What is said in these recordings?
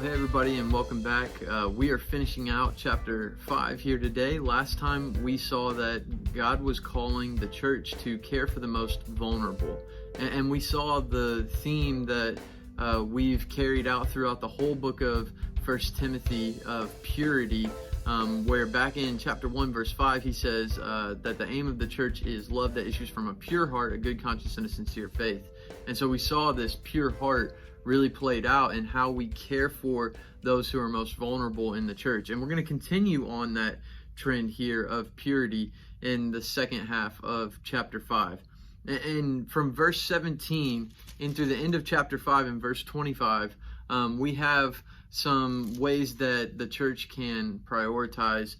Well, hey everybody, and welcome back. We are finishing out chapter 5 here today. Last time we saw that God was calling the church to care for the most vulnerable. And we saw the theme that we've carried out throughout the whole book of 1 Timothy of purity, where back in chapter 1, verse 5, he says that the aim of the church is love that issues from a pure heart, a good conscience, and a sincere faith. And so we saw this pure heart really played out in how we care for those who are most vulnerable in the church. And we're going to continue on that trend here of purity in the second half of chapter 5. And from verse 17 into the end of chapter 5 and verse 25, we have some ways that the church can prioritize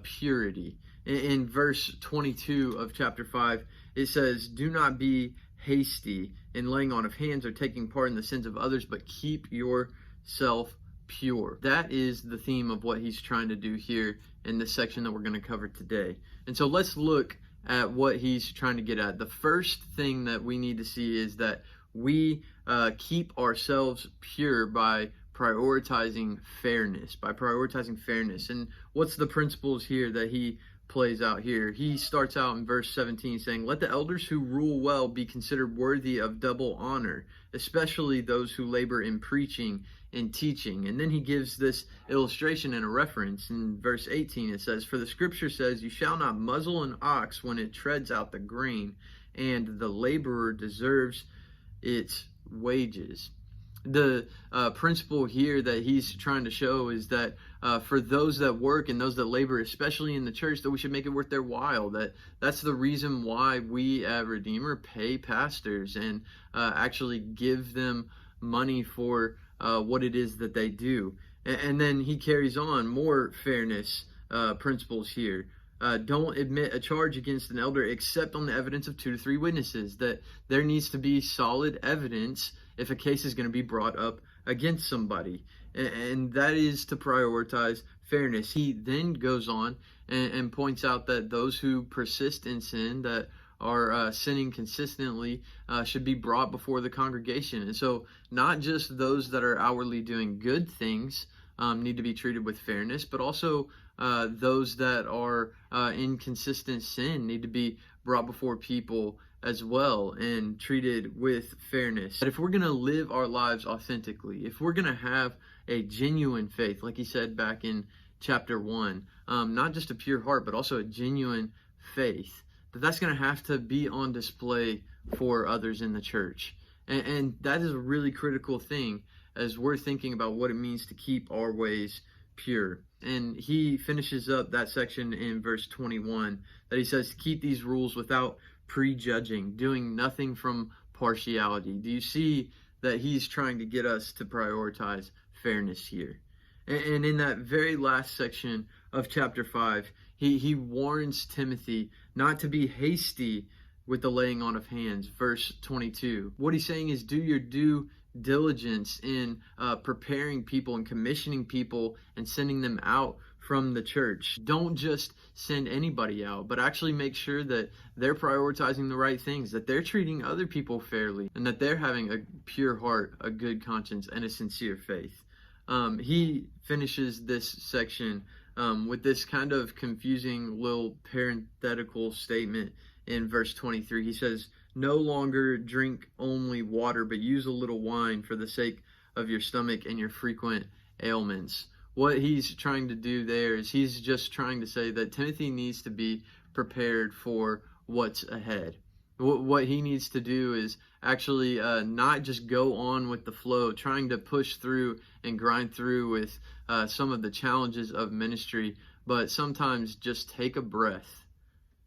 purity. In verse 22 of chapter 5, it says, "Do not be hasty in laying on of hands or taking part in the sins of others, but keep yourself pure." That is the theme of what he's trying to do here in this section that we're going to cover today. And so let's look at what he's trying to get at. The first thing that we need to see is that we keep ourselves pure by prioritizing fairness. And what's the principles here that he plays out here? He starts out in verse 17 saying, "Let the elders who rule well be considered worthy of double honor, especially those who labor in preaching and teaching." And then he gives this illustration and a reference. In verse 18 it says, "For the scripture says, you shall not muzzle an ox when it treads out the grain, and the laborer deserves its wages." The principle here that he's trying to show is that for those that work and those that labor, especially in the church, that we should make it worth their while. That's the reason why we at Redeemer pay pastors and actually give them money for what it is that they do. And then he carries on more fairness principles here. Don't admit a charge against an elder except on the evidence of 2 to 3 witnesses. That there needs to be solid evidence if a case is going to be brought up against somebody. And that is to prioritize fairness. He then goes on and points out that those who persist in sin, that are sinning consistently, should be brought before the congregation. And so not just those that are outwardly doing good things need to be treated with fairness, but also those that are in consistent sin need to be brought before people as well and treated with fairness. But if we're going to live our lives authentically, if we're going to have a genuine faith, like he said back in chapter 1, not just a pure heart, but also a genuine faith, that's going to have to be on display for others in the church. And that is a really critical thing as we're thinking about what it means to keep our ways pure. And he finishes up that section in verse 21 that he says, "Keep these rules without prejudging, doing nothing from partiality." Do you see that he's trying to get us to prioritize fairness here? And in that very last section of chapter 5, he warns Timothy not to be hasty with the laying on of hands. Verse 22. What he's saying is, do your due diligence in preparing people and commissioning people and sending them out from the church. Don't just send anybody out, but actually make sure that they're prioritizing the right things, that they're treating other people fairly, and that they're having a pure heart, a good conscience, and a sincere faith. He finishes this section with this kind of confusing little parenthetical statement in verse 23. He says, "No longer drink only water, but use a little wine for the sake of your stomach and your frequent ailments." What he's trying to do there is he's just trying to say that Timothy needs to be prepared for what's ahead. What he needs to do is actually not just go on with the flow, trying to push through and grind through with some of the challenges of ministry, but sometimes just take a breath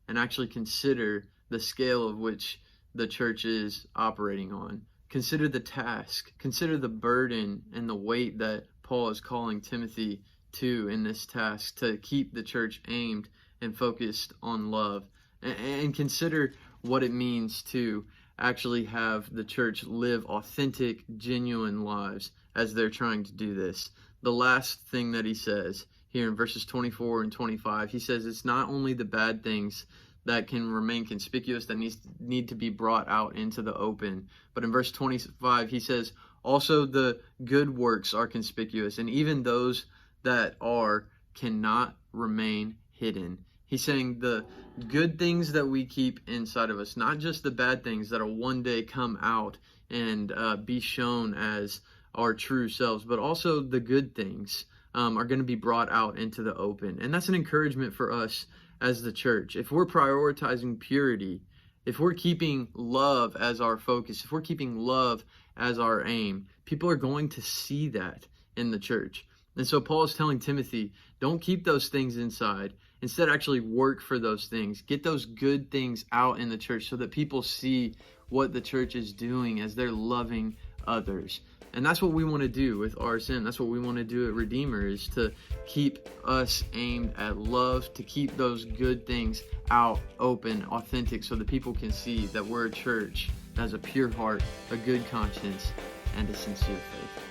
and actually consider the scale of which the church is operating on. Consider the task, consider the burden and the weight that Paul is calling Timothy to in this task, to keep the church aimed and focused on love. And consider what it means to actually have the church live authentic, genuine lives as they're trying to do this. The last thing that he says here in verses 24 and 25, he says it's not only the bad things that can remain conspicuous that need to be brought out into the open, but in verse 25 he says Also, the good works are conspicuous, and even those that are cannot remain hidden. He's saying the good things that we keep inside of us, not just the bad things that'll one day come out and be shown as our true selves, but also the good things are going to be brought out into the open. And that's an encouragement for us as the church. If we're prioritizing purity, if we're keeping love as our focus, if we're keeping love as our aim, people are going to see that in the church. And so Paul is telling Timothy, don't keep those things inside. Instead, actually work for those things. Get those good things out in the church so that people see what the church is doing as they're loving others. And that's what we want to do with RSM. That's what we want to do at Redeemer, is to keep us aimed at love, to keep those good things out, open, authentic, so that people can see that we're a church that has a pure heart, a good conscience, and a sincere faith.